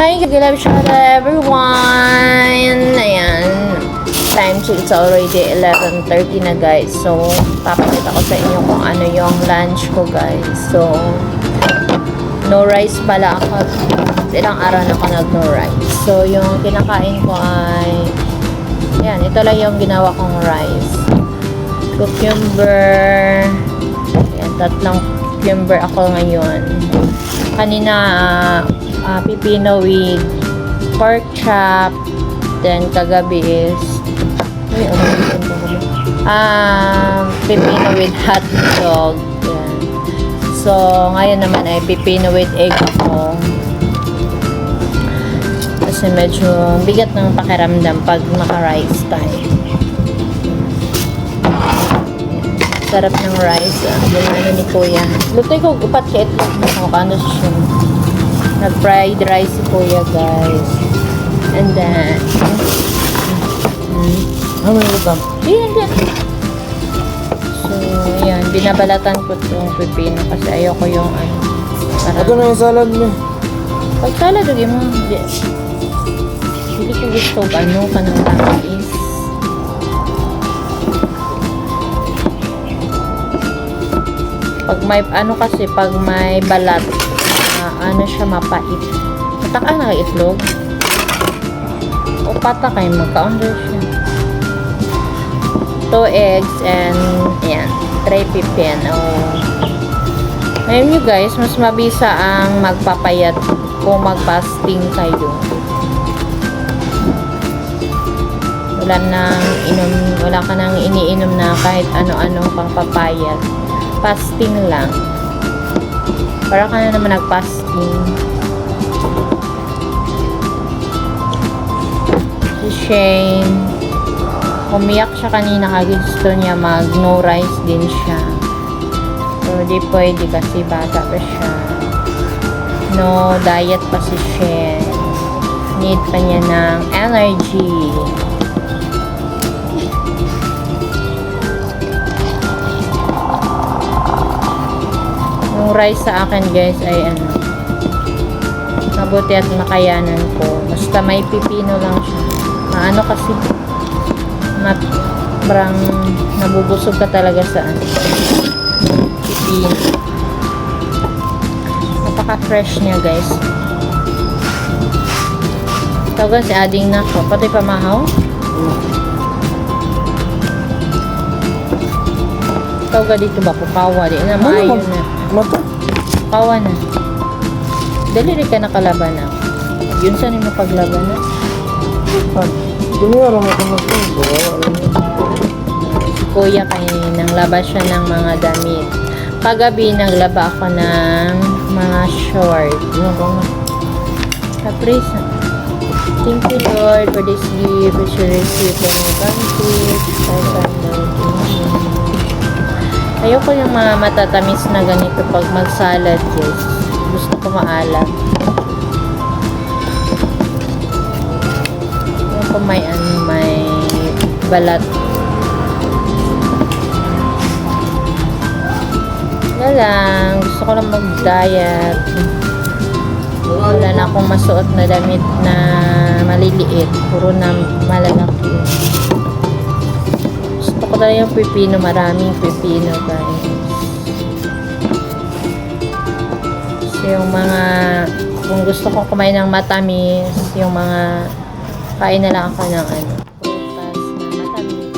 Hi, good shout out everyone! Ayan. Time check, it's already 11:30 na guys. So, papakita ko sa inyo kung ano yung lunch ko guys. So, no rice pala ako. Ilang araw na ako nag-no rice. So, yung kinakain ko ay ayan, ito lang yung ginawa kong rice. Cucumber. Ayan, tatlong cucumber ako ngayon. Kanina, pipino with pork chop. Then, kagabi is pipino with hot dog. Ayan. So, ngayon naman ay pipino with egg ako. Kasi medyo bigat ng pakiramdam pag naka-rice tayo. Sarap ng rice. Gano'n ni Kuya. Lutoy ko upat ka itlog. Ano siya. Nag-fried rice si Kuya guys. And then Ano yung lutam? yan. So, ayan. Binabalatan ko itong pipino kasi ayoko yung ano. Ito na yung salad mo. Pag salad, lagay mo. Hindi ko gusto kanang tamis. Pag may, kasi, pag may balat, siya mapait. Pataka na kay itlog. O patakay, magka-under siya. 2 eggs and, ayan, 3 pipino. Ngayon nyo guys, mas mabisa ang magpapayat kung mag-fasting kayo. Wala ka nang iniinom na kahit ano-ano pang papayat. Fasting lang. Para ka na naman nag-fasting. Si Shane, umiyak siya kanina kasi gusto niya mag-no rice din siya. Pero di pwede kasi bata pa siya. No diet pa si Shane. Need pa niya ng energy. Yung rice sa akin guys ay mabuti at makayanan ko. Basta may pipino lang siya. Maano kasi parang nabubusog ka talaga sa pipino. Napaka-fresh niya guys. Tawagan si ading na ko. Pati pamahaw. Tawagan dito ba ko kawa. Di na maayon na. Mata? Kawa na. Dali rin ka nakalaban na. Yun saan mo paglaban na? Dumiyaran mo kung nagpunto. Si Kuya nang laba siya ng mga damit. Kagabi naglaba ako ng mga short. Caprice. Thank you Lord for this gift which you receive from your country. Ayoko yung mga matatamis na ganito pag mag-salad guys. Gusto ko maalat. Ayoko may balat. Wala lang. Gusto ko lang mag-diet. Wala na akong masuot na damit na maliliit. Puro na malalaki. Gusto ko talaga yung pipino. Maraming pipino guys. So yung mga kung gusto ko kumain ng matamis, yung mga kain na lang ako ng prutas na matamis.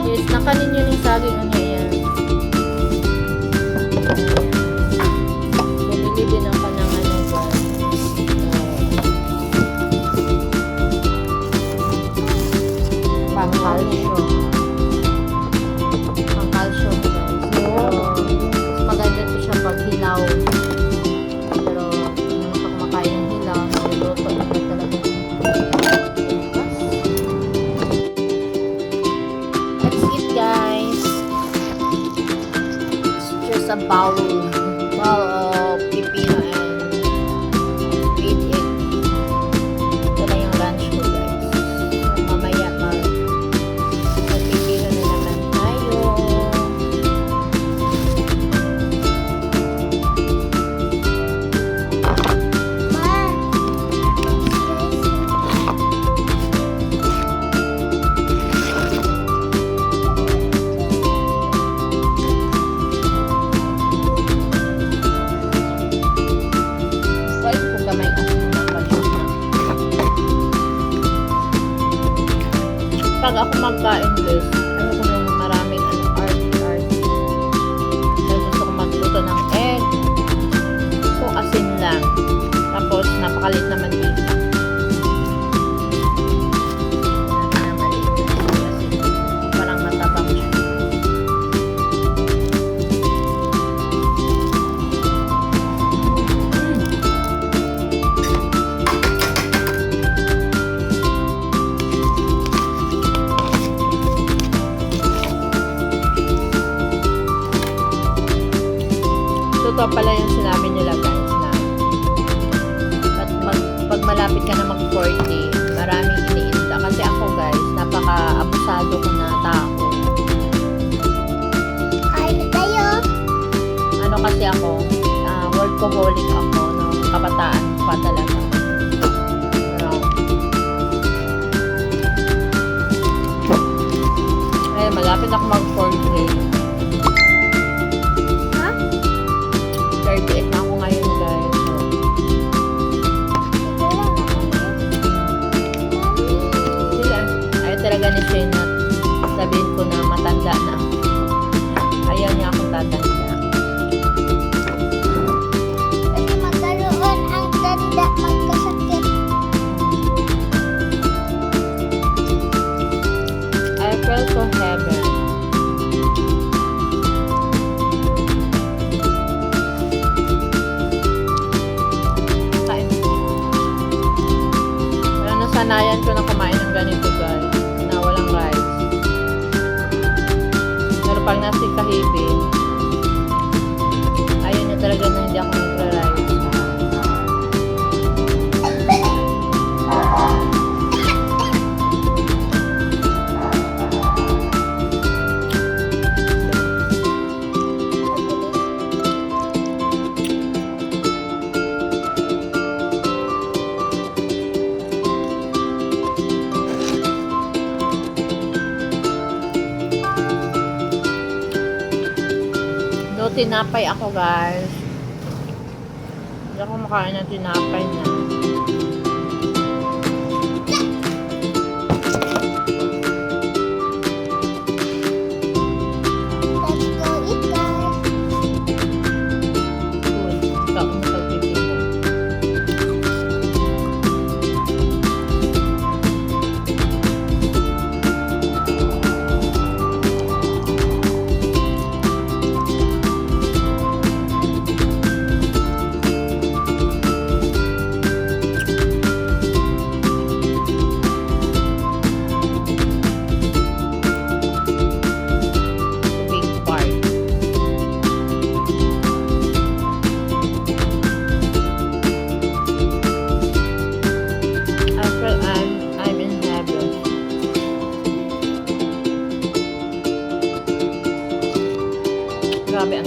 Yes, nakanin yun yung saging ano yan. a bowl of pipino and eat it. Ito na yung lunch ko, guys. So, mamaya magpipino na naman tayo. Guys, kung gamay asin na pala. Pag ako magkain, guys, ayoko nung maraming art. Dahil gusto ko magluto ng egg. So, asin lang. Tapos, napakalit naman dito. Parang matabang siya. Totoo pala yung sinabi nila, guys, na pag malapit ka na mag-40, maraming iniinda. Kasi ako, guys, napaka-abusado ko na tao. Ano kasi ako, workaholic ako, no? Kabataan pa talaga. Ano? Ay, malapit ako mag-40. 38 na ako ngayon, guys. Sila, ayaw talaga ni Shane na sabihin ko na matanda na. Ayaw niya akong tatanda. I feel so heaven. Nasanayan ko na kumain ng ganito, guys, na walang rice. Pero pag nasi kahibin, ayun na talaga na hindi ako nagra-rice. So, tinapay ako, guys. Hindi ako makain ng tinapay na. Uy, ikaw ang pagpipino. Grabe ang